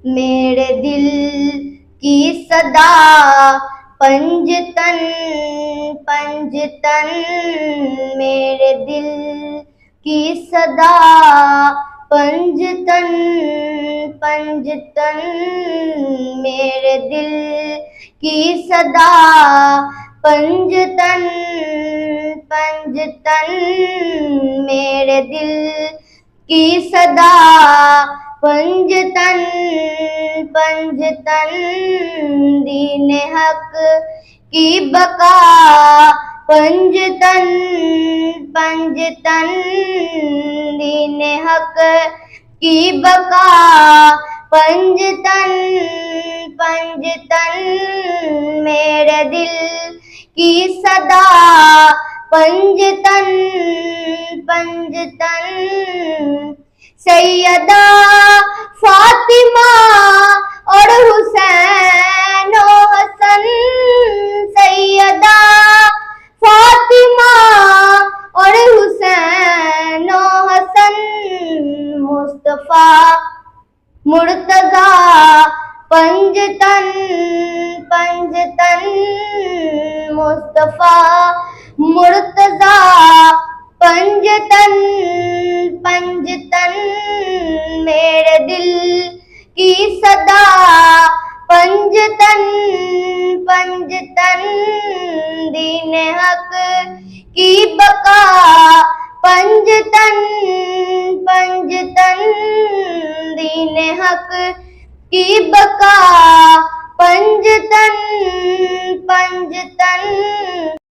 मेरे दिल की सदा पंजतन पंजतन, मेरे दिल की सदा पंजतन पंजतन, मेरे दिल की सदा पंजतन पंजतन, मेरे दिल की सदा पंजतन पंजतन, दीन हक की बका पंजतन पंजतन, दीन हक की बका पंजतन पंजतन, मेरे दिल की सदा पंजतन पंजतन, सैयदा फातिमा और हुसैन ओ हसन, सैयदा फातिमा और हुसैन ओ हसन, मुस्तफा मुर्तजा पंजतन पंजतन, मुस्तफा मुर्तजा पंजतन पंजतन, मेरे दिल की सदा पंजतन पंजतन, दीन हक की बका पंजतन पंजतन, दीन हक की बका पंजतन पंजतन।